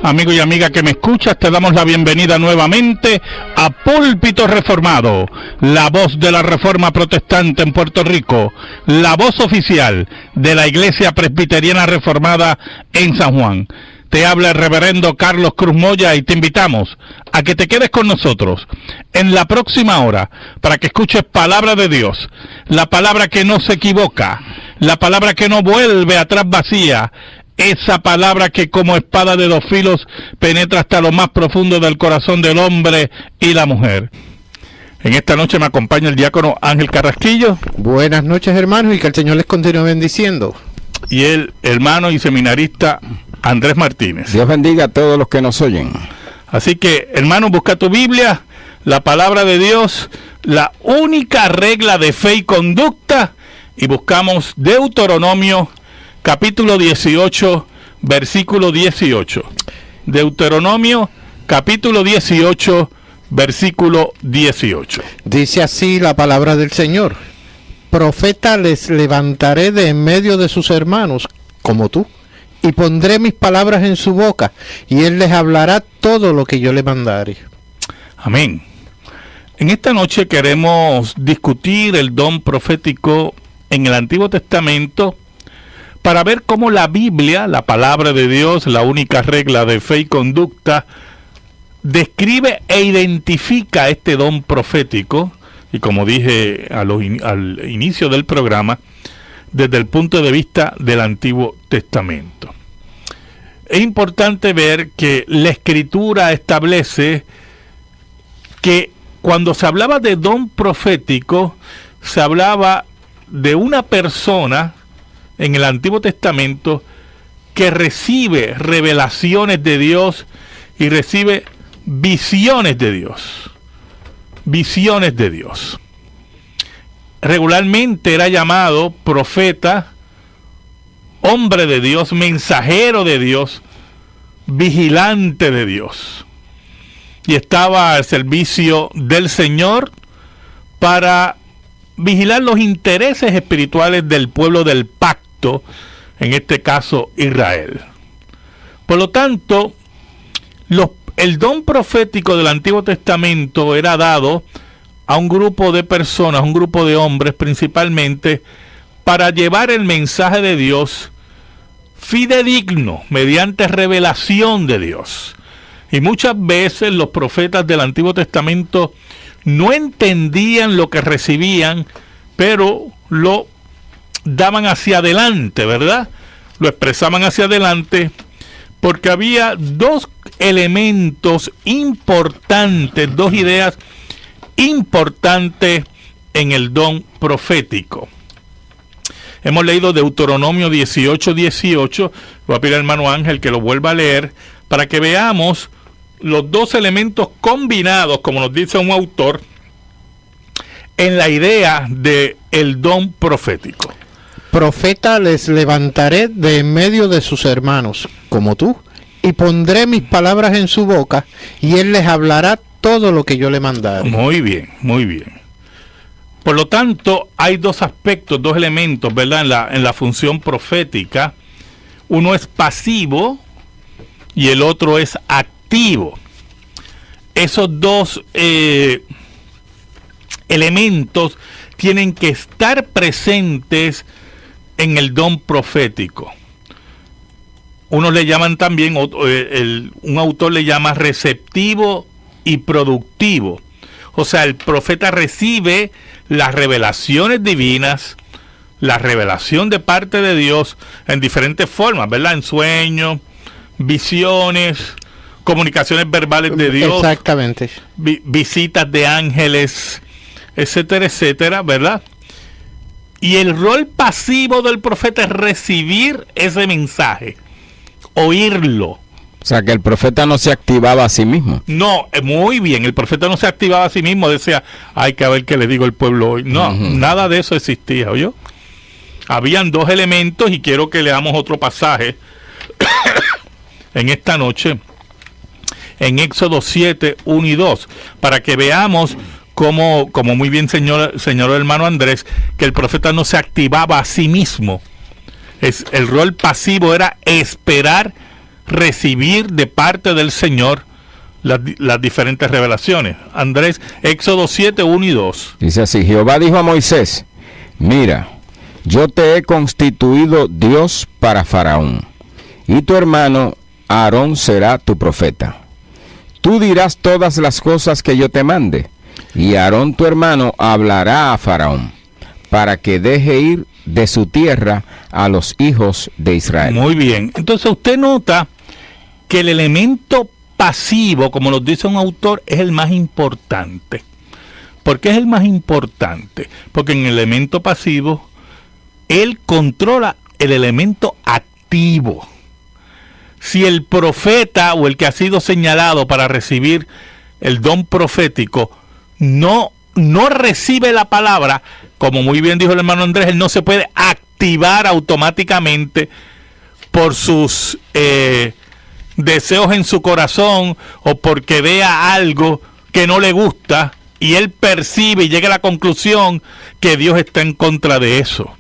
Amigo y amiga que me escuchas, te damos la bienvenida nuevamente a Púlpito Reformado, la voz de la Reforma Protestante en Puerto Rico, la voz oficial de la Iglesia Presbiteriana Reformada en San Juan. Te habla el reverendo Carlos Cruz Moya y te invitamos a que te quedes con nosotros en la próxima hora para que escuches palabra de Dios, la palabra que no se equivoca, la palabra que no vuelve atrás vacía, esa palabra que como espada de dos filos penetra hasta lo más profundo del corazón del hombre y la mujer. En esta noche me acompaña el diácono Ángel Carrasquillo. Buenas noches, hermanos, y que el Señor les continúe bendiciendo. Y el hermano y seminarista Andrés Martínez. Dios bendiga a todos los que nos oyen. Así que, hermano, busca tu Biblia, la palabra de Dios, la única regla de fe y conducta, y buscamos Deuteronomio capítulo 18, versículo 18. Deuteronomio, capítulo 18, versículo 18. Dice así la palabra del Señor: profeta les levantaré de en medio de sus hermanos, como tú, y pondré mis palabras en su boca, y él les hablará todo lo que yo le mandare. Amén. En esta noche queremos discutir el don profético en el Antiguo Testamento, para ver cómo la Biblia, la palabra de Dios, la única regla de fe y conducta, describe e identifica este don profético, y como dije al inicio del programa, desde el punto de vista del Antiguo Testamento. Es importante ver que la Escritura establece que cuando se hablaba de don profético, se hablaba de una persona en el Antiguo Testamento que recibe revelaciones de Dios y recibe visiones de Dios. Visiones de Dios. Regularmente era llamado profeta, hombre de Dios, mensajero de Dios, vigilante de Dios. Y estaba al servicio del Señor para vigilar los intereses espirituales del pueblo del pacto, en este caso Israel. Por lo tanto, el don profético del Antiguo Testamento era dado a un grupo de personas, un grupo de hombres principalmente, para llevar el mensaje de Dios fidedigno, mediante revelación de Dios. Y muchas veces los profetas del Antiguo Testamento no entendían lo que recibían, pero lo daban hacia adelante, ¿verdad? Lo expresaban hacia adelante, porque había dos elementos importantes, dos ideas importantes en el don profético. Hemos leído Deuteronomio 18, 18, voy a pedir al hermano Ángel que lo vuelva a leer, para que veamos los dos elementos combinados, como nos dice un autor, en la idea de el don profético. Profeta les levantaré de en medio de sus hermanos, como tú, y pondré mis palabras en su boca, y él les hablará todo lo que yo le mandare. Muy bien, muy bien. Por lo tanto, hay dos aspectos, dos elementos, ¿verdad? En la función profética. Uno es pasivo y el otro es activo. Esos dos elementos tienen que estar presentes en el don profético. Unos le llaman también, un autor le llama receptivo y productivo. O sea, el profeta recibe las revelaciones divinas, la revelación de parte de Dios en diferentes formas, ¿verdad? En sueños, visiones, comunicaciones verbales de Dios. Exactamente. Visitas de ángeles, etcétera, etcétera, ¿verdad? Y el rol pasivo del profeta es recibir ese mensaje, oírlo. O sea, que el profeta no se activaba a sí mismo. No, muy bien, el profeta no se activaba a sí mismo, decía, hay que ver qué le digo al pueblo hoy. No, nada de eso existía, ¿oyó? Habían dos elementos, y quiero que leamos otro pasaje en esta noche, en Éxodo 7, 1 y 2, para que veamos como muy bien señor hermano Andrés, que el profeta no se activaba a sí mismo. El rol pasivo era esperar recibir de parte del Señor las diferentes revelaciones. Andrés, Éxodo 7, 1 y 2. Dice así: Jehová dijo a Moisés: mira, yo te he constituido Dios para Faraón, y tu hermano Aarón será tu profeta. Tú dirás todas las cosas que yo te mande, y Aarón tu hermano hablará a Faraón, para que deje ir de su tierra a los hijos de Israel. Muy bien. Entonces usted nota que el elemento pasivo, como nos dice un autor, es el más importante. ¿Por qué es el más importante? Porque en el elemento pasivo, él controla el elemento activo. Si el profeta o el que ha sido señalado para recibir el don profético no recibe la palabra, como muy bien dijo el hermano Andrés, él no se puede activar automáticamente por sus deseos en su corazón o porque vea algo que no le gusta y él percibe y llega a la conclusión que Dios está en contra de eso.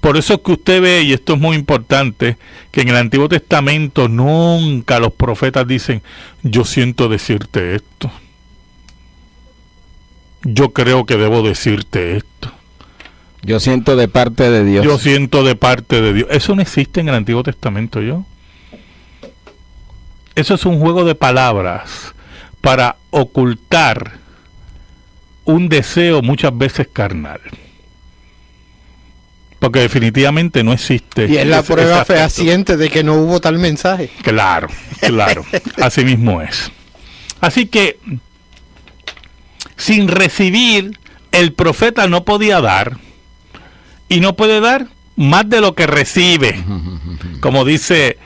Por eso es que usted ve, y esto es muy importante, que en el Antiguo Testamento nunca los profetas dicen: yo siento decirte esto, yo creo que debo decirte esto, yo siento de parte de Dios. Yo siento de parte de Dios. Eso no existe en el Antiguo Testamento, Eso es un juego de palabras para ocultar un deseo muchas veces carnal. Porque definitivamente no existe. Y es la prueba fehaciente de que no hubo tal mensaje. Claro, así mismo es. Así que, sin recibir, el profeta no podía dar, y no puede dar más de lo que recibe, como dice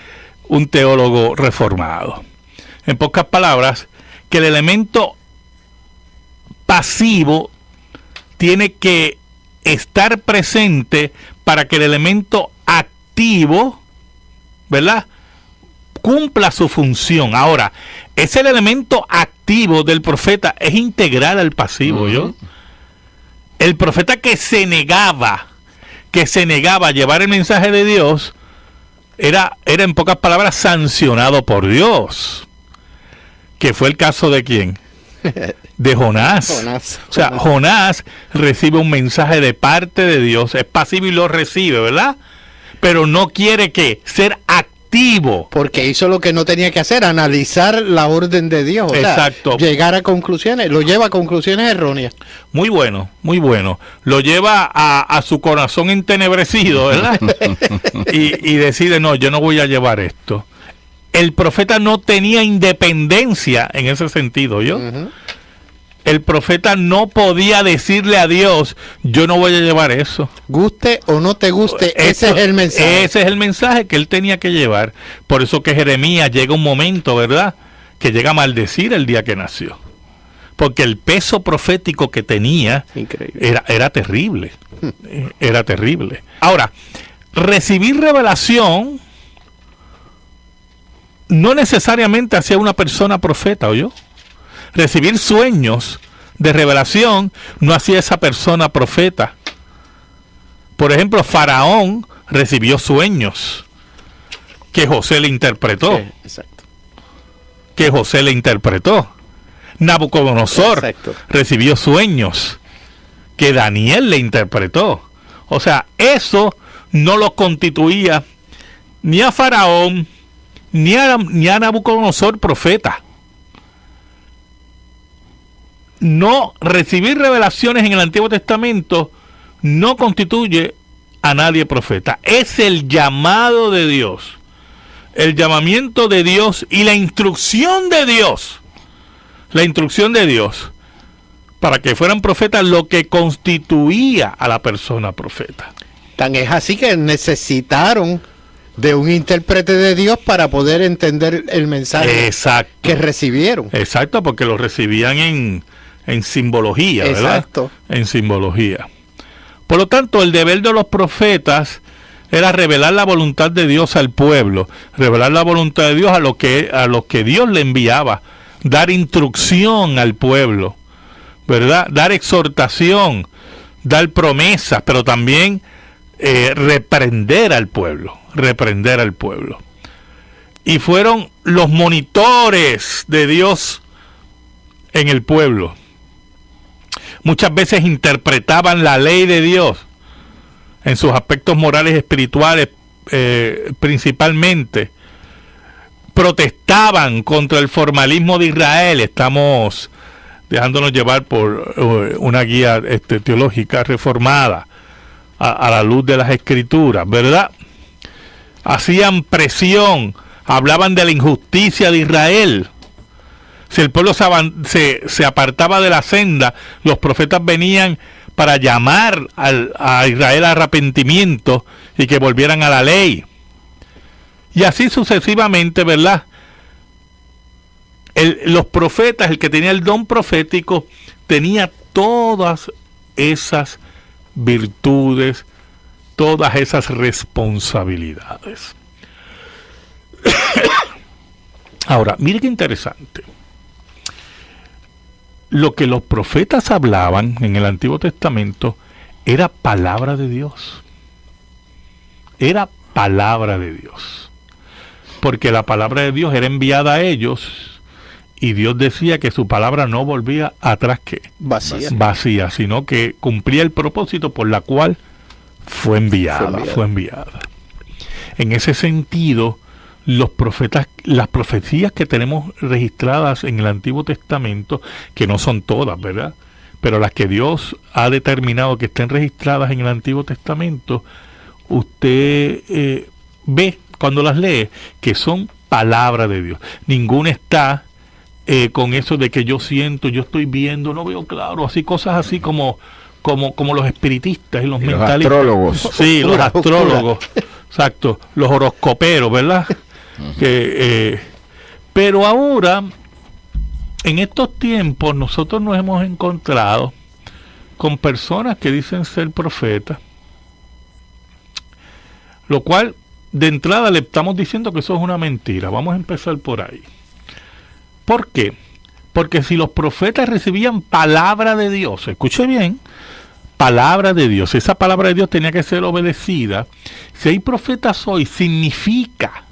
un teólogo reformado. En pocas palabras, que el elemento pasivo tiene que estar presente para que el elemento activo, ¿verdad?, cumpla su función. Ahora, es el elemento activo del profeta, es integral al pasivo, El profeta que se negaba a llevar el mensaje de Dios, era en pocas palabras sancionado por Dios. Que fue el caso de ¿quién? De Jonás. O sea, Jonás recibe un mensaje de parte de Dios, es pasivo y lo recibe, ¿verdad? Pero no quiere ser activo. Porque hizo lo que no tenía que hacer, analizar la orden de Dios. Exacto. Llegar a conclusiones, lo lleva a conclusiones erróneas. Muy bueno. Lo lleva a su corazón entenebrecido, ¿verdad? y decide: no, yo no voy a llevar esto. El profeta no tenía independencia en ese sentido, El profeta no podía decirle a Dios: yo no voy a llevar eso. Guste o no te guste, ese es el mensaje. Ese es el mensaje que él tenía que llevar. Por eso que Jeremías llega un momento, ¿verdad?, que llega a maldecir el día que nació. Porque el peso profético que tenía era terrible. Era terrible. Ahora, recibir revelación no necesariamente hacía una persona profeta, ¿oyó? Recibir sueños de revelación no hacía esa persona profeta. Por ejemplo, Faraón recibió sueños que José le interpretó. Sí, exacto. Que José le interpretó. Nabucodonosor recibió sueños que Daniel le interpretó. O sea, eso no lo constituía ni a Faraón ni a Nabucodonosor profeta. No recibir revelaciones en el Antiguo Testamento no constituye a nadie profeta. Es el llamado de Dios, el llamamiento de Dios y la instrucción de Dios. La instrucción de Dios para que fueran profetas lo que constituía a la persona profeta. Tan es así que necesitaron de un intérprete de Dios para poder entender el mensaje que recibieron. Exacto, porque lo recibían en simbología, ¿verdad? Exacto. En simbología. Por lo tanto, el deber de los profetas era revelar la voluntad de Dios al pueblo, revelar la voluntad de Dios a los que Dios le enviaba, dar instrucción al pueblo, ¿verdad? Dar exhortación, dar promesas, pero también reprender al pueblo. y fueron los monitores de Dios en el pueblo. Muchas veces interpretaban la ley de Dios en sus aspectos morales y espirituales, principalmente. Protestaban contra el formalismo de Israel. Estamos dejándonos llevar por una guía teológica reformada a la luz de las Escrituras, ¿verdad? Hacían presión, hablaban de la injusticia de Israel. Si el pueblo se apartaba de la senda, los profetas venían para llamar a Israel a arrepentimiento y que volvieran a la ley. Y así sucesivamente, ¿verdad? Los profetas, el que tenía el don profético, tenía todas esas virtudes, todas esas responsabilidades. Ahora, mire qué interesante. Lo que los profetas hablaban en el Antiguo Testamento era palabra de Dios. Era palabra de Dios. Porque la palabra de Dios era enviada a ellos y Dios decía que su palabra no volvía atrás que vacía, sino que cumplía el propósito por la cual fue enviada. En ese sentido, los profetas, las profecías que tenemos registradas en el Antiguo Testamento, que no son todas, ¿verdad?, pero las que Dios ha determinado que estén registradas en el Antiguo Testamento, usted ve cuando las lee que son palabra de Dios. Ninguna está con eso de que yo siento, yo estoy viendo, no veo claro, así cosas así como los espiritistas y los mentalistas. Los astrólogos. Sí, los astrólogos. Exacto, los horoscoperos, ¿verdad? Pero ahora, en estos tiempos, nosotros nos hemos encontrado con personas que dicen ser profetas, lo cual de entrada le estamos diciendo que eso es una mentira. Vamos a empezar por ahí. ¿Por qué? Porque si los profetas recibían palabra de Dios, escuche bien, palabra de Dios, esa palabra de Dios tenía que ser obedecida. Si hay profetas hoy, significa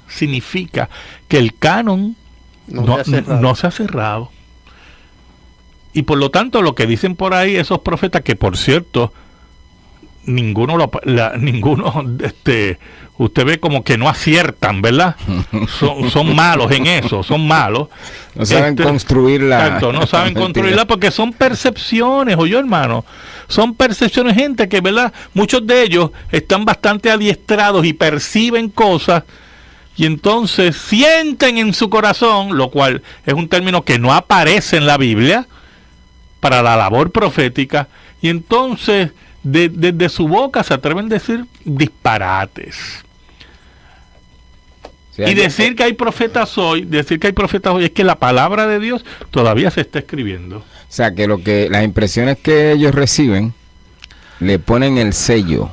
que el canon no se ha cerrado. Y por lo tanto, lo que dicen por ahí esos profetas, que por cierto, ninguno usted ve como que no aciertan, ¿verdad? Son malos en eso, son malos. No saben construirla. Exacto, no saben construirla porque son percepciones, oye hermano, son percepciones, gente que, ¿verdad? Muchos de ellos están bastante adiestrados y perciben cosas y entonces sienten en su corazón, lo cual es un término que no aparece en la Biblia para la labor profética, y entonces desde su boca se atreven a decir disparates. Y decir que hay profetas hoy, es que la palabra de Dios todavía se está escribiendo. O sea, que las impresiones que ellos reciben le ponen el sello.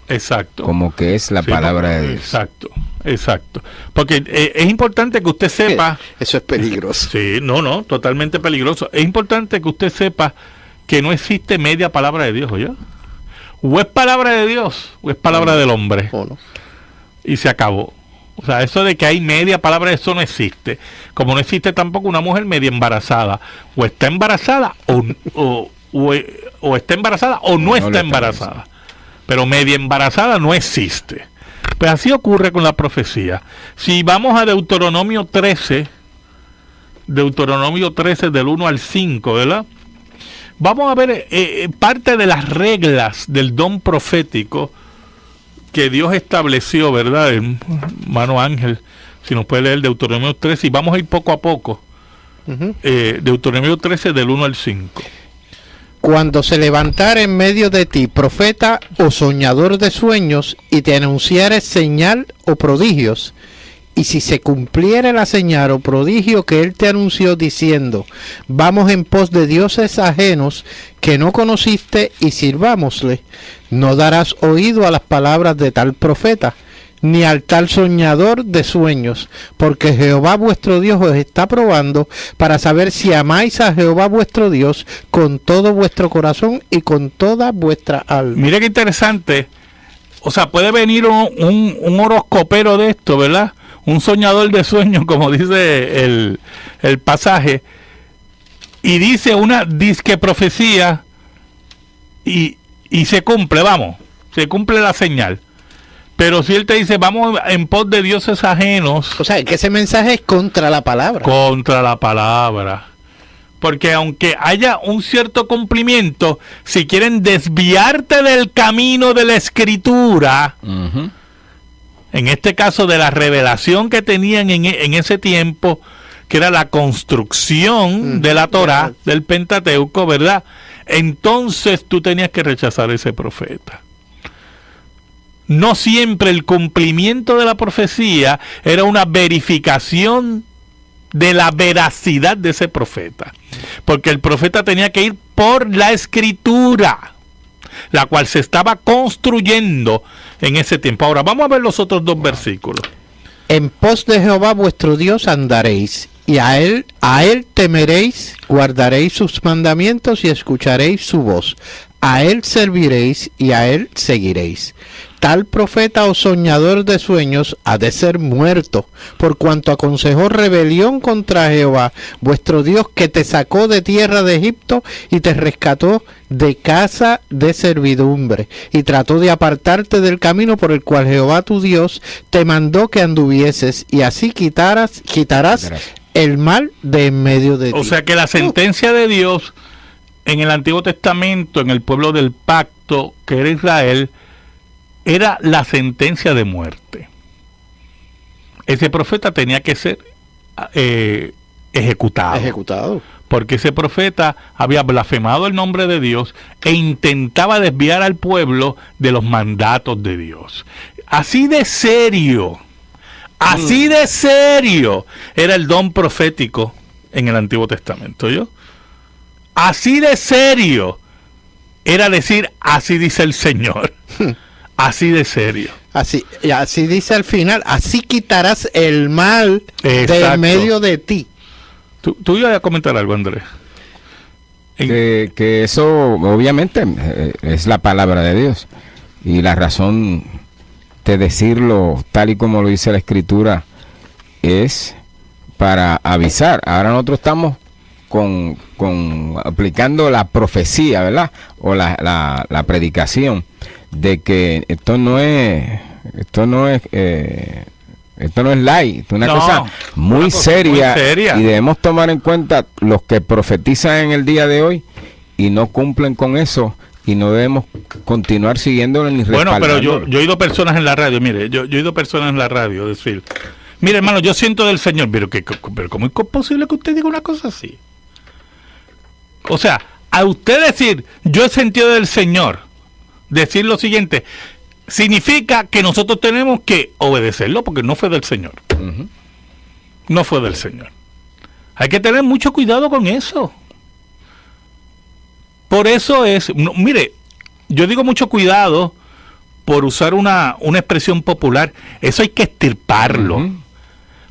Exacto. Como que es la palabra de Dios. Exacto. Porque es importante que usted sepa. Eso es peligroso. Sí, no, totalmente peligroso. Es importante que usted sepa que no existe media palabra de Dios, ¿oye? O es palabra de Dios o es palabra del hombre. No. Y se acabó. O sea, eso de que hay media palabra, eso no existe. Como no existe tampoco una mujer media embarazada. O está embarazada o está embarazada o no está embarazada. Pero media embarazada no existe. Pues así ocurre con la profecía. Si vamos a Deuteronomio 13 del 1 al 5, ¿verdad? Vamos a ver parte de las reglas del don profético que Dios estableció, ¿verdad? Hermano Ángel, si nos puede leer Deuteronomio 13, y vamos a ir poco a poco. Deuteronomio 13 del 1 al 5. Cuando se levantare en medio de ti profeta o soñador de sueños y te anunciare señal o prodigios, y si se cumpliere la señal o prodigio que él te anunció diciendo, vamos en pos de dioses ajenos que no conociste y sirvámosle, no darás oído a las palabras de tal profeta, ni al tal soñador de sueños, porque Jehová vuestro Dios os está probando para saber si amáis a Jehová vuestro Dios con todo vuestro corazón y con toda vuestra alma. Mire qué interesante. O sea, puede venir un horoscopero de esto, ¿verdad? un soñador de sueños, como dice el pasaje, y dice una disque profecía y se cumple, se cumple la señal. Pero si él te dice, vamos en pos de dioses ajenos... O sea, que ese mensaje es contra la palabra. Contra la palabra. Porque aunque haya un cierto cumplimiento, si quieren desviarte del camino de la Escritura, en este caso de la revelación que tenían en ese tiempo, que era la construcción de la Torá, del Pentateuco, ¿verdad? Entonces tú tenías que rechazar a ese profeta. No siempre el cumplimiento de la profecía era una verificación de la veracidad de ese profeta, porque el profeta tenía que ir por la Escritura, la cual se estaba construyendo en ese tiempo. Ahora vamos a ver los otros dos versículos. En pos de Jehová vuestro Dios andaréis, y a él temeréis, guardaréis sus mandamientos y escucharéis su voz. A él serviréis y a él seguiréis. Tal profeta o soñador de sueños ha de ser muerto, por cuanto aconsejó rebelión contra Jehová, vuestro Dios, que te sacó de tierra de Egipto y te rescató de casa de servidumbre, y trató de apartarte del camino por el cual Jehová tu Dios te mandó que anduvieses, y así quitarás el mal de en medio de ti. O sea que la sentencia de Dios en el Antiguo Testamento, en el pueblo del pacto, que era Israel, era la sentencia de muerte. Ese profeta tenía que ser ejecutado. Porque ese profeta había blasfemado el nombre de Dios e intentaba desviar al pueblo de los mandatos de Dios. Así de serio era el don profético en el Antiguo Testamento. Así de serio era decir, así dice el Señor. Así de serio. Así dice al final, así quitarás el mal de en medio de ti. Tú ibas a comentar algo, Andrés. Que eso obviamente es la palabra de Dios, y la razón de decirlo tal y como lo dice la Escritura es para avisar. Ahora nosotros estamos con aplicando la profecía, ¿verdad? O la predicación de que esto no es light, esto es una cosa muy seria, y debemos tomar en cuenta los que profetizan en el día de hoy y no cumplen con eso, y no debemos continuar siguiéndolo ni respaldándolo. Bueno, pero yo he oído personas en la radio, mire, yo he oído personas en la radio decir, mire hermano, yo siento del Señor, pero ¿cómo es posible que usted diga una cosa así? O sea, a usted decir, yo he sentido del Señor, decir lo siguiente, significa que nosotros tenemos que obedecerlo, porque no fue del Señor. No fue del Señor. Hay que tener mucho cuidado con eso. Por eso mire, yo digo mucho cuidado por usar una expresión popular. Eso hay que extirparlo.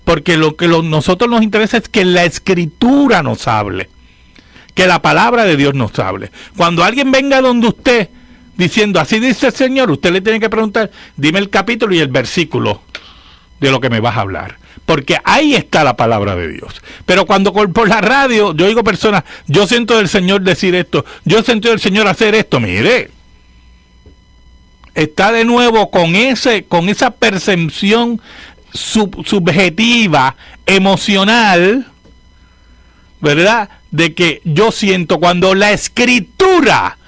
Porque lo que nosotros nos interesa es que la Escritura nos hable, que la palabra de Dios nos hable. Cuando alguien venga donde usted diciendo, así dice el Señor, usted le tiene que preguntar, dime el capítulo y el versículo de lo que me vas a hablar, porque ahí está la palabra de Dios. Pero cuando por la radio yo oigo personas, yo siento del Señor decir esto, yo siento del Señor hacer esto, mire, está de nuevo con esa percepción subjetiva, emocional, ¿verdad? De que yo siento, cuando la Escritura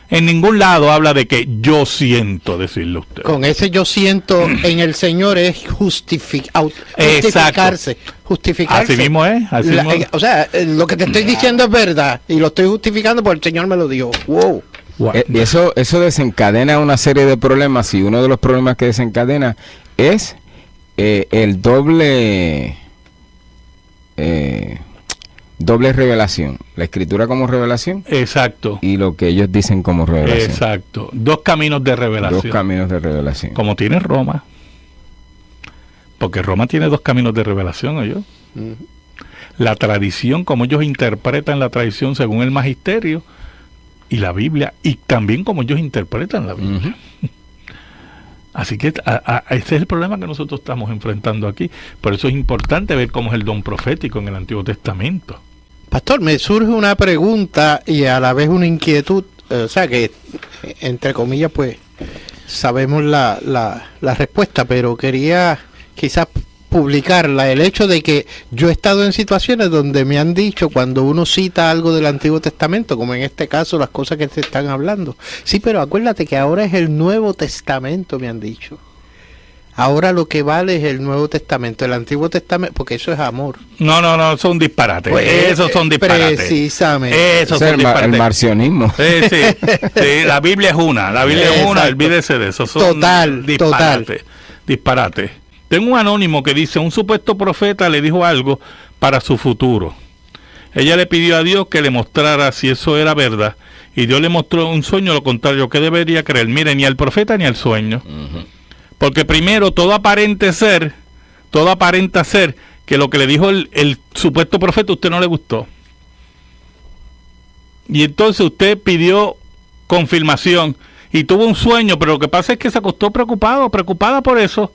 en ningún lado habla de que yo siento, decirle a usted. Con ese yo siento en el Señor es justificarse. Así mismo es. O sea, lo que te estoy diciendo es verdad, y lo estoy justificando porque el Señor me lo dijo. Wow. Eso desencadena una serie de problemas, y uno de los problemas que desencadena es el doble revelación, la Escritura como revelación, exacto, y lo que ellos dicen como revelación, exacto, dos caminos de revelación, como tiene Roma, porque Roma tiene dos caminos de revelación, ¿oyó? La tradición, como ellos interpretan la tradición según el magisterio, y la Biblia, y también como ellos interpretan la Biblia. Así que ese es el problema que nosotros estamos enfrentando aquí. Por eso es importante ver cómo es el don profético en el Antiguo Testamento. Pastor, me surge una pregunta y a la vez una inquietud, o sea que, entre comillas, pues, sabemos la respuesta, pero quería quizás publicarla. El hecho de que yo he estado en situaciones donde me han dicho, cuando uno cita algo del Antiguo Testamento, como en este caso las cosas que se están hablando, sí, pero acuérdate que ahora es el Nuevo Testamento, me han dicho. Ahora lo que vale es el Nuevo Testamento, el Antiguo Testamento, porque eso es amor. No, son disparates. Pues, esos son disparates. Precisamente. Esos Ese son es disparates. el marcionismo. Sí, la Biblia es una, Exacto. olvídese de eso. Son disparate. Tengo un anónimo que dice, un supuesto profeta le dijo algo para su futuro. Ella le pidió a Dios que le mostrara si eso era verdad, y Dios le mostró un sueño, lo contrario, que debería creer. Mire, ni al profeta ni al sueño. Porque primero, todo aparenta ser que lo que le dijo el supuesto profeta a usted no le gustó. Y entonces usted pidió confirmación y tuvo un sueño, pero lo que pasa es que se acostó preocupada por eso.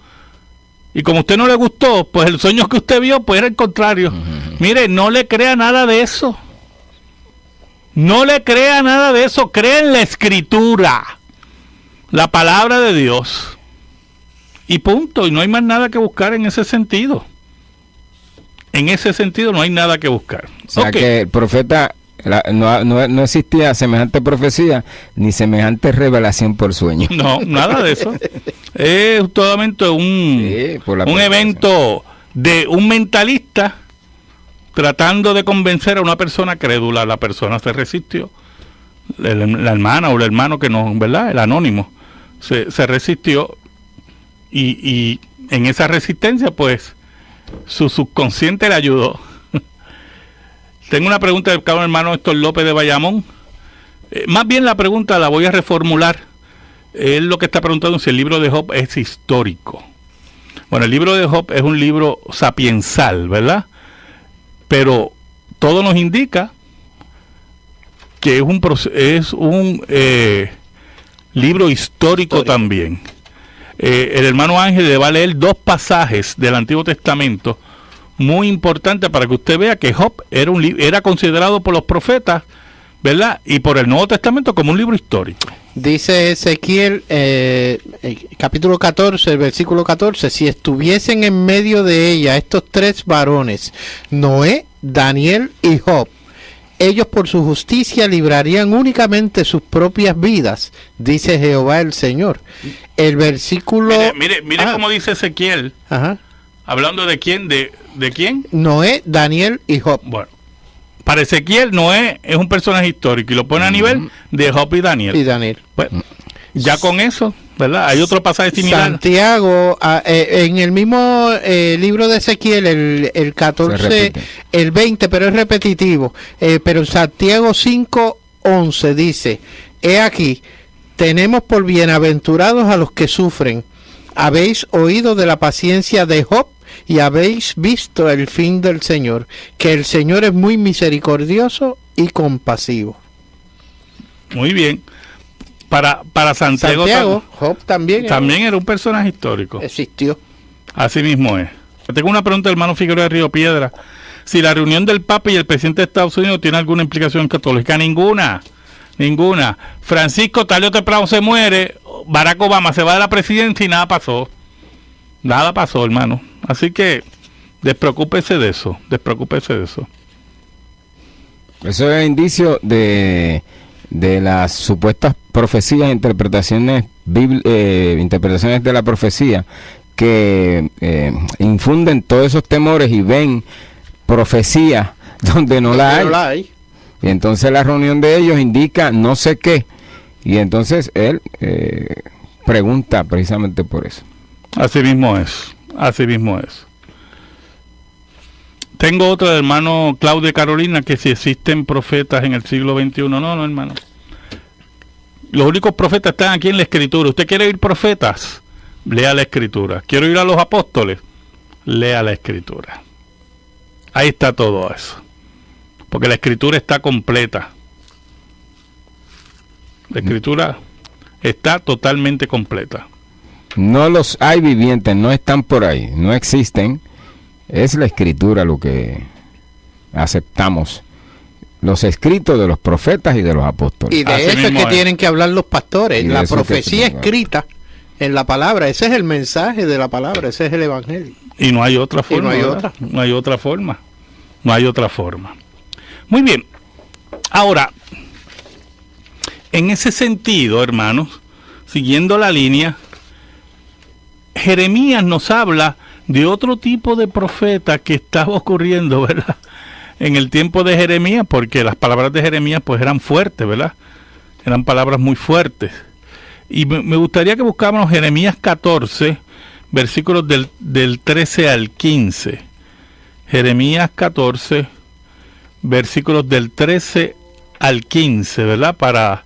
Y como a usted no le gustó, pues el sueño que usted vio, pues era el contrario. Mire, no le crea nada de eso. No le crea nada de eso. Crea en la Escritura, la palabra de Dios. Y punto. Y no hay más nada que buscar en ese sentido. En ese sentido no hay nada que buscar. O sea que el profeta, no existía semejante profecía ni semejante revelación por sueño. No, nada de eso. Es totalmente un evento de un mentalista tratando de convencer a una persona crédula. La persona se resistió. La hermana o el hermano que no, ¿verdad? El anónimo se resistió. Y en esa resistencia, pues, su subconsciente le ayudó. Tengo una pregunta del cabo hermano Héctor López de Bayamón. Más bien la pregunta la voy a reformular. Él lo que está preguntando si el libro de Job es histórico. Bueno, el libro de Job es un libro sapiensal, ¿verdad? Pero todo nos indica que es un libro histórico también. El hermano Ángel le va a leer 2 pasajes del Antiguo Testamento muy importantes para que usted vea que Job era considerado por los profetas, ¿verdad? Y por el Nuevo Testamento como un libro histórico. Dice Ezequiel, capítulo 14, el versículo 14, si estuviesen en medio de ella estos 3 varones, Noé, Daniel y Job, ellos por su justicia librarían únicamente sus propias vidas, dice Jehová el Señor. El versículo... Mire cómo dice Ezequiel. Ajá. ¿Hablando de quién? ¿De quién? Noé, Daniel y Job. Bueno, para Ezequiel, Noé es un personaje histórico y lo pone a nivel de Job y Daniel. Y Daniel. Bueno, ya con eso, ¿verdad? Hay otro pasaje similar. Santiago, en el mismo libro de Ezequiel, el 14, el 20, pero es repetitivo. Pero Santiago 5:11 dice, he aquí, tenemos por bienaventurados a los que sufren. Habéis oído de la paciencia de Job y habéis visto el fin del Señor, que el Señor es muy misericordioso y compasivo. Muy bien. Para Santiago Job también era un personaje histórico. Existió. Así mismo es. Tengo una pregunta del hermano Figueroa de Río Piedra. Si la reunión del Papa y el presidente de Estados Unidos tiene alguna implicación católica. Ninguna. Francisco tarde o temprano se muere, Barack Obama se va de la presidencia y nada pasó, hermano. Así que despreocúpese de eso. Eso es indicio de las supuestas profecías, interpretaciones de la profecía que infunden todos esos temores y ven profecías donde no la hay. Y entonces la reunión de ellos indica no sé qué. Y entonces él pregunta precisamente por eso. Así mismo es. Tengo otro del hermano Claudio Carolina, que si existen profetas en el siglo XXI. No, hermano. Los únicos profetas están aquí en la Escritura. ¿Usted quiere oír profetas? Lea la Escritura. ¿Quiere oír a los apóstoles? Lea la Escritura. Ahí está todo eso. Porque la Escritura está completa. La Escritura está totalmente completa. No los hay vivientes, no están por ahí, no existen. Es la escritura lo que aceptamos. Los escritos de los profetas y de los apóstoles. Y de Así eso es mismo que es. tienen que hablar los pastores. Y de La eso profecía que- escrita en la palabra. Ese es el mensaje de la palabra. Ese es el evangelio. Y no hay otra forma. no hay ¿verdad? otra. No hay otra forma. No hay otra forma. Muy bien. Ahora, en ese sentido, hermanos, siguiendo la línea, Jeremías nos habla de otro tipo de profeta que estaba ocurriendo, ¿verdad? En el tiempo de Jeremías, porque las palabras de Jeremías pues eran fuertes, ¿verdad? Eran palabras muy fuertes. Y me gustaría que buscáramos Jeremías 14, versículos del 13 al 15. Jeremías 14, versículos del 13 al 15, ¿verdad? Para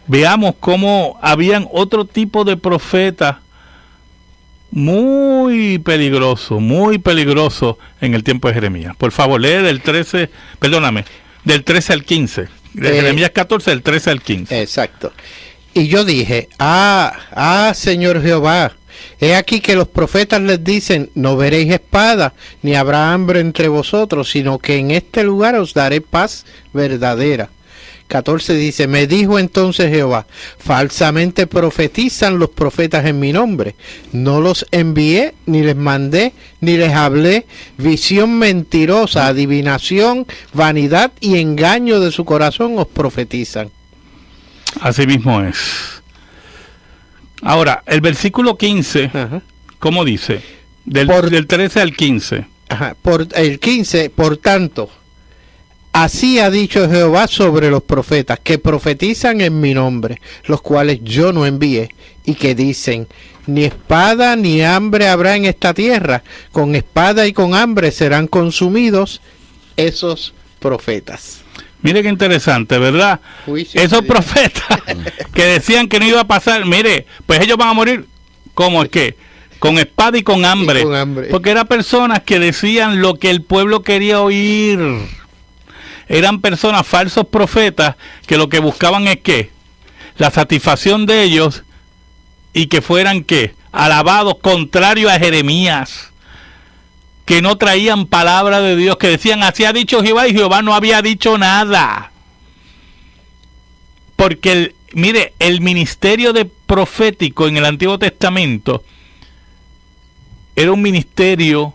veamos cómo habían otro tipo de profetas muy peligroso en el tiempo de Jeremías. Por favor, lee del 13 al 15. De Jeremías 14, del 13 al 15. Exacto. Y yo dije, Señor Jehová, he aquí que los profetas les dicen, no veréis espada, ni habrá hambre entre vosotros, sino que en este lugar os daré paz verdadera. 14 dice, me dijo entonces Jehová, falsamente profetizan los profetas en mi nombre. No los envié, ni les mandé, ni les hablé. Visión mentirosa, adivinación, vanidad y engaño de su corazón os profetizan. Así mismo es. Ahora, el versículo 15, Ajá. ¿cómo dice? Del 13 al 15. Ajá. Por el 15, por tanto, así ha dicho Jehová sobre los profetas que profetizan en mi nombre, los cuales yo no envié, y que dicen, ni espada ni hambre habrá en esta tierra, con espada y con hambre serán consumidos esos profetas. Mire qué interesante, ¿verdad? Juicio Esos de Dios. profetas que decían que no iba a pasar, mire, pues ellos van a morir, ¿cómo es que? Con espada y con hambre. Y con hambre. Porque eran personas que decían lo que el pueblo quería oír. Eran personas, falsos profetas, que lo que buscaban es ¿qué? La satisfacción de ellos y que fueran ¿qué? Alabados, contrario a Jeremías, que no traían palabra de Dios, que decían, así ha dicho Jehová, y Jehová no había dicho nada. Porque, mire, el ministerio de profético en el Antiguo Testamento era un ministerio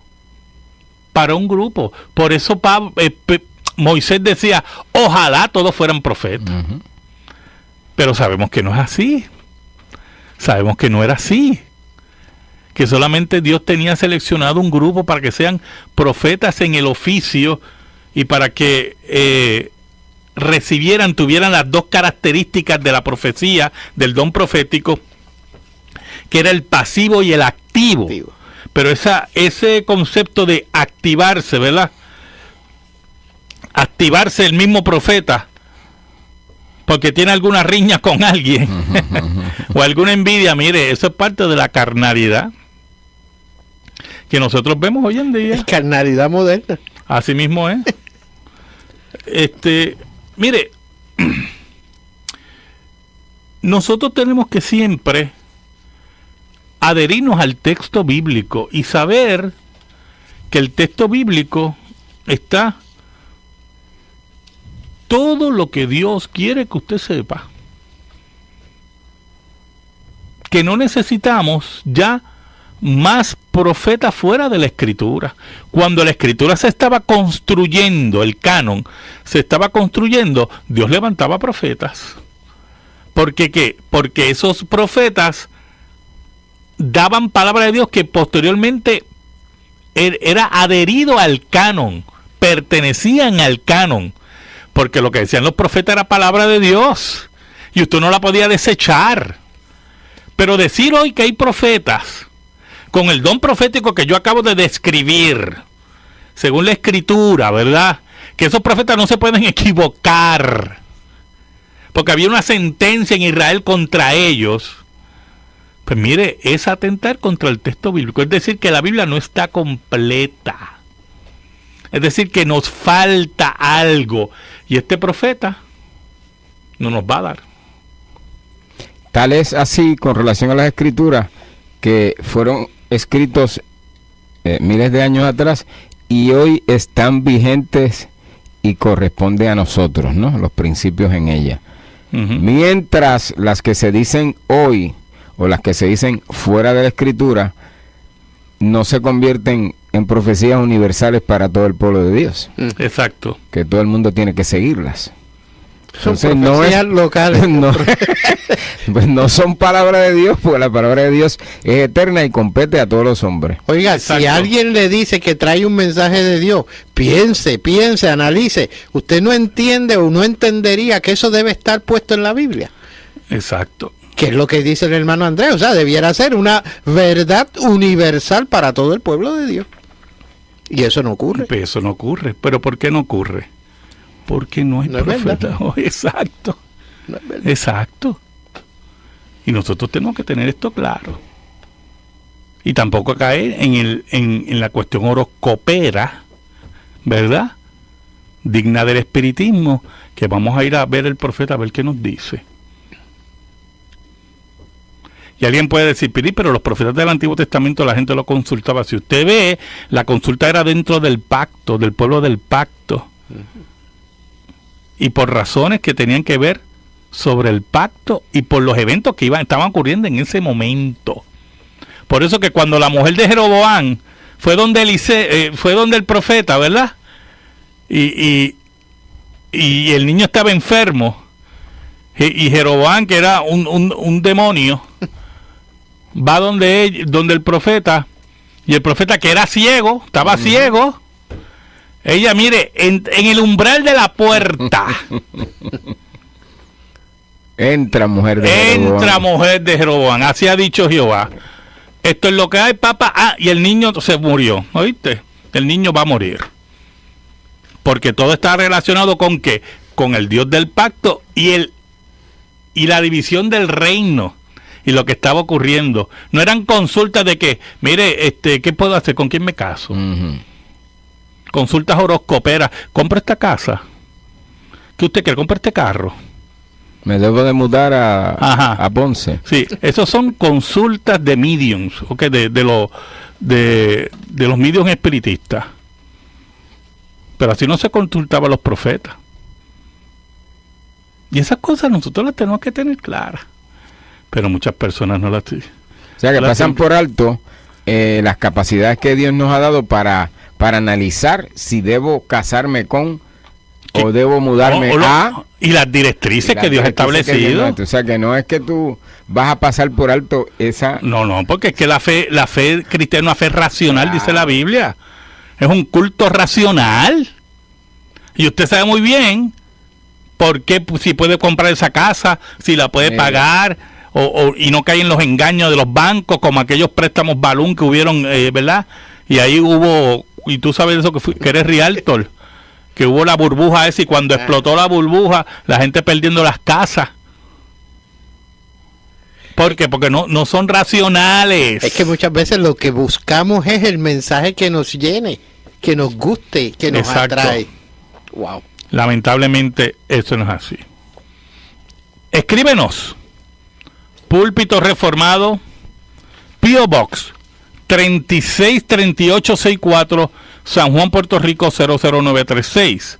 para un grupo. Por eso Moisés decía, ojalá todos fueran profetas. Ujú. Pero sabemos que no es así. Sabemos que no era así. Que solamente Dios tenía seleccionado un grupo para que sean profetas en el oficio y para que tuvieran las dos características de la profecía, del don profético, que era el pasivo y el activo. Pero ese concepto de activarse, ¿verdad? Activarse el mismo profeta porque tiene alguna riña con alguien o alguna envidia, mire, eso es parte de la carnalidad que nosotros vemos hoy en día. Es carnalidad moderna. Así mismo es. Mire, nosotros tenemos que siempre adherirnos al texto bíblico y saber que el texto bíblico está todo lo que Dios quiere que usted sepa. Que no necesitamos ya más profetas fuera de la Escritura. Cuando la Escritura se estaba construyendo, el canon se estaba construyendo, Dios levantaba profetas. ¿Por qué qué? Porque esos profetas daban palabra de Dios que posteriormente era adherido al canon, pertenecían al canon, porque lo que decían los profetas era palabra de Dios y usted no la podía desechar. Pero decir hoy que hay profetas con el don profético que yo acabo de describir, según la Escritura, ¿verdad? Que esos profetas no se pueden equivocar, porque había una sentencia en Israel contra ellos. Pues mire, es atentar contra el texto bíblico. Es decir, que la Biblia no está completa. Es decir, que nos falta algo. Y este profeta no nos va a dar. Tal es así con relación a las escrituras que fueron escritos miles de años atrás y hoy están vigentes y corresponde a nosotros, ¿no? Los principios en ella. Mientras las que se dicen hoy o las que se dicen fuera de la escritura no se convierten en profecías universales para todo el pueblo de Dios. Exacto. Que todo el mundo tiene que seguirlas. Son Entonces, profecías locales. Pues no son palabra de Dios, porque la palabra de Dios es eterna y compete a todos los hombres. Oiga, Exacto. si alguien le dice que trae un mensaje de Dios, piense, analice. Usted no entiende o no entendería que eso debe estar puesto en la Biblia. Exacto. Que es lo que dice el hermano Andrés. O sea, debiera ser una verdad universal para todo el pueblo de Dios. Y eso no ocurre. Pero eso no ocurre. ¿Pero por qué no ocurre? Porque no hay profeta. Oh, exacto. No es verdad. Exacto. Y nosotros tenemos que tener esto claro. Y tampoco caer en la cuestión horoscopera, ¿verdad? Digna del espiritismo, que vamos a ir a ver el profeta a ver qué nos dice. Y alguien puede decir, pero los profetas del Antiguo Testamento la gente lo consultaba. Si usted ve, la consulta era dentro del pacto, del pueblo del pacto. Y por razones que tenían que ver sobre el pacto y por los eventos que estaban ocurriendo en ese momento. Por eso que cuando la mujer de Jeroboam fue donde fue donde el profeta, ¿verdad? Y el niño estaba enfermo. Y Jeroboam, que era un demonio, va donde el profeta, y el profeta, que era ciego, estaba ciego. Ella, mire, en el umbral de la puerta entra mujer de Jeroboam. Así ha dicho Jehová. Esto es lo que hay, papá. Y el niño se murió, ¿oíste? El niño va a morir. Porque todo está relacionado con ¿qué? Con el Dios del pacto y la división del reino y lo que estaba ocurriendo. No eran consultas de que, mire, ¿qué puedo hacer? ¿Con quién me caso? Consultas horoscoperas. ¿Compro esta casa? ¿Qué usted quiere? ¿Compra este carro? Me debo de mudar a Ponce. Sí, esos son consultas de mediums, ¿okay? de los mediums espiritistas. Pero así no se consultaba a los profetas. Y esas cosas nosotros las tenemos que tener claras. Pero muchas personas no las tienen. O sea, que pasan por alto las capacidades que Dios nos ha dado para analizar si debo casarme con o debo mudarme a... Y las directrices que Dios ha establecido. O sea, que no es que tú vas a pasar por alto esa... No, porque es que la fe cristiana es una fe racional, dice la Biblia. Es un culto racional. Y usted sabe muy bien por qué, si puede comprar esa casa, si la puede pagar, y no cae en los engaños de los bancos, como aquellos préstamos balloon que hubieron, ¿verdad? Y ahí hubo, y tú sabes eso que eres realtor, que hubo la burbuja esa, y cuando explotó la burbuja, la gente perdiendo las casas. ¿Por qué? Porque no son racionales. Es que muchas veces lo que buscamos es el mensaje que nos llene, que nos guste, que nos atrae. Wow. Lamentablemente eso no es así. Escríbenos. Púlpito Reformado, P.O. Box 363864, San Juan, Puerto Rico 00936.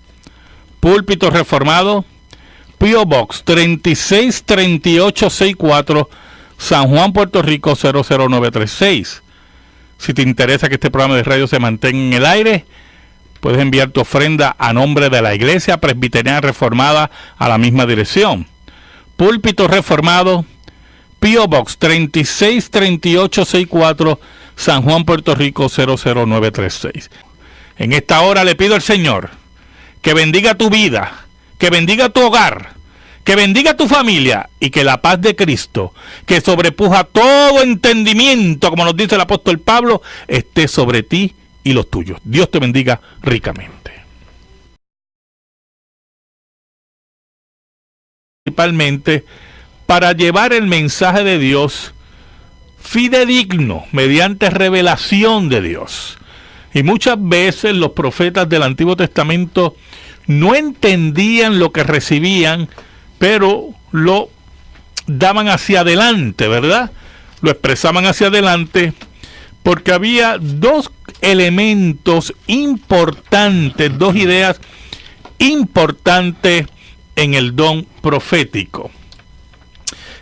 Púlpito Reformado, P.O. Box 363864, San Juan, Puerto Rico 00936. Si te interesa que este programa de radio se mantenga en el aire, puedes enviar tu ofrenda a nombre de la Iglesia Presbiteriana Reformada a la misma dirección. Púlpito Reformado, P.O. Box 363864, San Juan, Puerto Rico 00936. En esta hora le pido al Señor que bendiga tu vida, que bendiga tu hogar, que bendiga tu familia, y que la paz de Cristo, que sobrepuja todo entendimiento, como nos dice el apóstol Pablo, esté sobre ti y los tuyos. Dios te bendiga ricamente. Principalmente para llevar el mensaje de Dios fidedigno, mediante revelación de Dios. Y muchas veces los profetas del Antiguo Testamento no entendían lo que recibían, pero lo daban hacia adelante, ¿verdad? Lo expresaban hacia adelante porque había dos elementos importantes, dos ideas importantes en el don profético.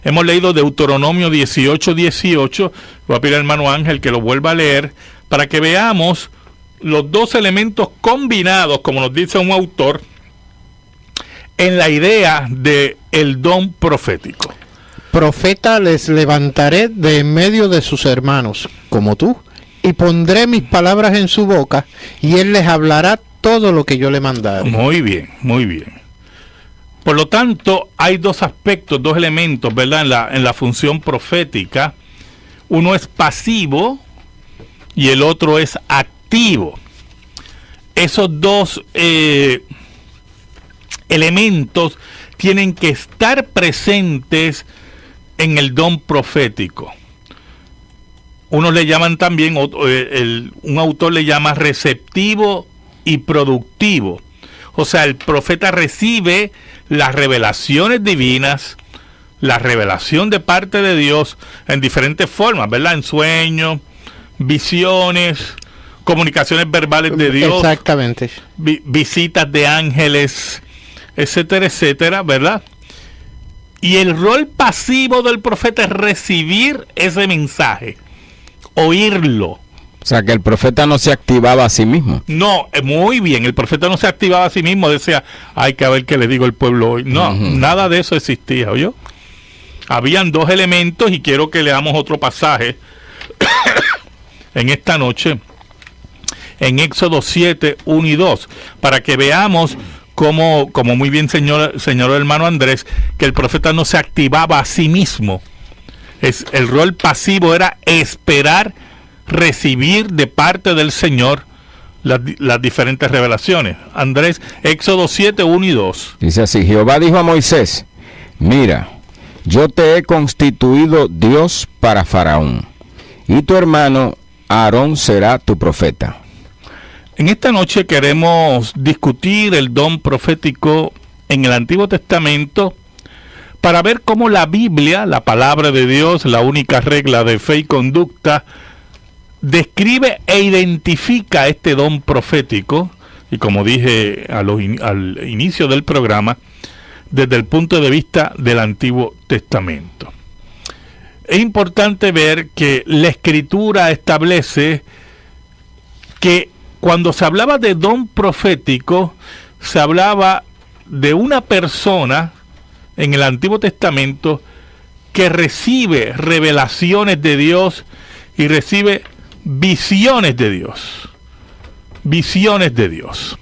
Hemos leído Deuteronomio 18:18, voy a pedir al hermano Ángel que lo vuelva a leer, para que veamos los dos elementos combinados, como nos dice un autor, en la idea de el don profético. Profeta les levantaré de en medio de sus hermanos, como tú, y pondré mis palabras en su boca, y él les hablará todo lo que yo le mandare. Muy bien, muy bien. Por lo tanto, hay dos aspectos, dos elementos, ¿verdad? En la función profética. Uno es pasivo y el otro es activo. Esos dos elementos tienen que estar presentes en el don profético. Unos le llaman también, un autor le llama receptivo y productivo. O sea, el profeta recibe las revelaciones divinas, la revelación de parte de Dios en diferentes formas, ¿verdad? En sueños, visiones, comunicaciones verbales de Dios. Exactamente. Visitas de ángeles, etcétera, etcétera, ¿verdad? Y el rol pasivo del profeta es recibir ese mensaje, oírlo. O sea, que el profeta no se activaba a sí mismo. No, muy bien, el profeta no se activaba a sí mismo, decía, hay que ver qué le digo al pueblo hoy. No, nada de eso existía, ¿oyó? Habían dos elementos, y quiero que leamos otro pasaje en esta noche, en Éxodo 7, 1 y 2, para que veamos como muy bien señor hermano Andrés, que el profeta no se activaba a sí mismo. El rol pasivo era esperar recibir de parte del Señor las diferentes revelaciones. Andrés, Éxodo 7, 1 y 2. Dice así: Jehová dijo a Moisés, mira, yo te he constituido Dios para Faraón, y tu hermano Aarón será tu profeta. En esta noche queremos discutir el don profético en el Antiguo Testamento para ver cómo la Biblia, la palabra de Dios, la única regla de fe y conducta, describe e identifica este don profético, y como dije al inicio del programa, desde el punto de vista del Antiguo Testamento. Es importante ver que la Escritura establece que cuando se hablaba de don profético, se hablaba de una persona en el Antiguo Testamento que recibe revelaciones de Dios y recibe visiones de Dios. Visiones de Dios.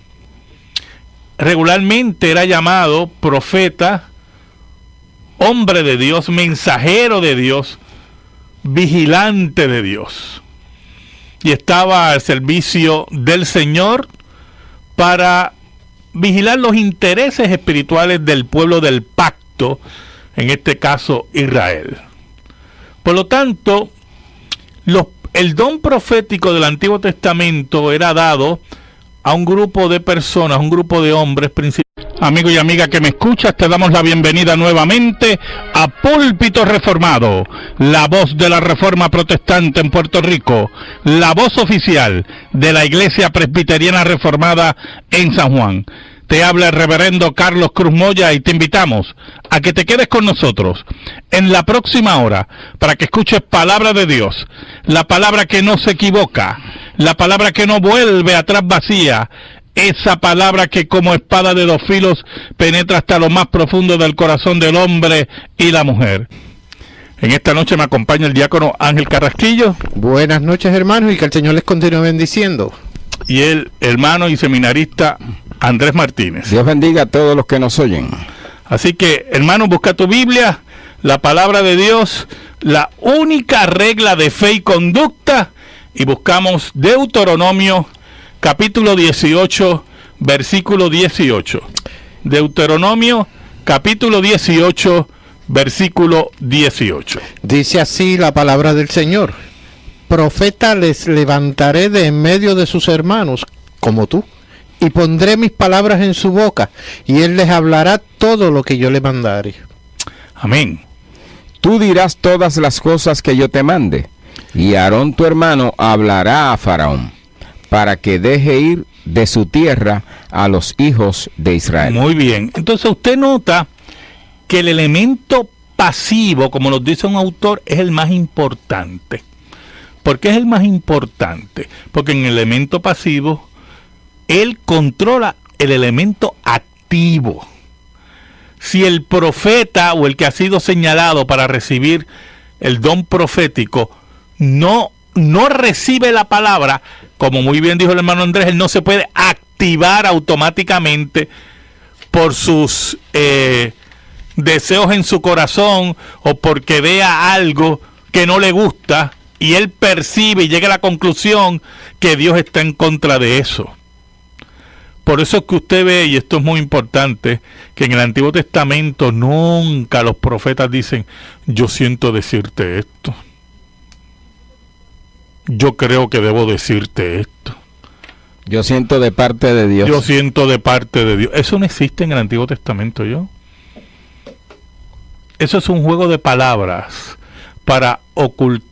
Regularmente era llamado profeta, hombre de Dios, mensajero de Dios, vigilante de Dios. Y estaba al servicio del Señor para vigilar los intereses espirituales del pueblo del pacto, en este caso Israel. Por lo tanto, el don profético del Antiguo Testamento era dado a un grupo de personas, un grupo de hombres principalmente. Amigo y amiga que me escuchas, te damos la bienvenida nuevamente a Púlpito Reformado, la voz de la Reforma Protestante en Puerto Rico, la voz oficial de la Iglesia Presbiteriana Reformada en San Juan. Te habla el reverendo Carlos Cruz Moya y te invitamos a que te quedes con nosotros en la próxima hora para que escuches palabra de Dios, la palabra que no se equivoca, la palabra que no vuelve atrás vacía, esa palabra que como espada de dos filos penetra hasta lo más profundo del corazón del hombre y la mujer. En esta noche me acompaña el diácono Ángel Carrasquillo. Buenas noches, hermanos, y que el Señor les continúe bendiciendo. Y el hermano y seminarista Andrés Martínez. Dios bendiga a todos los que nos oyen. Así que, hermano, busca tu Biblia, la palabra de Dios, la única regla de fe y conducta, y buscamos Deuteronomio capítulo 18, versículo 18. Deuteronomio capítulo 18, versículo 18. Dice así la palabra del Señor: Profeta les levantaré de en medio de sus hermanos, como tú, y pondré mis palabras en su boca, y él les hablará todo lo que yo le mandare. Amén. tú dirás todas las cosas que yo te mande, y Aarón tu hermano hablará a Faraón, para que deje ir de su tierra a los hijos de Israel. Muy bien. Entonces usted nota que el elemento pasivo, como nos dice un autor, es el más importante. ¿Por qué es el más importante? Porque en el elemento pasivo, él controla el elemento activo. Si el profeta o el que ha sido señalado para recibir el don profético no recibe la palabra, como muy bien dijo el hermano Andrés, él no se puede activar automáticamente por sus deseos en su corazón o porque vea algo que no le gusta y él percibe y llega a la conclusión que Dios está en contra de eso. Por eso es que usted ve, y esto es muy importante, que en el Antiguo Testamento nunca los profetas dicen, yo siento decirte esto. Yo creo que debo decirte esto. Yo siento de parte de Dios. Yo siento de parte de Dios. Eso no existe en el Antiguo Testamento, Eso es un juego de palabras para ocultar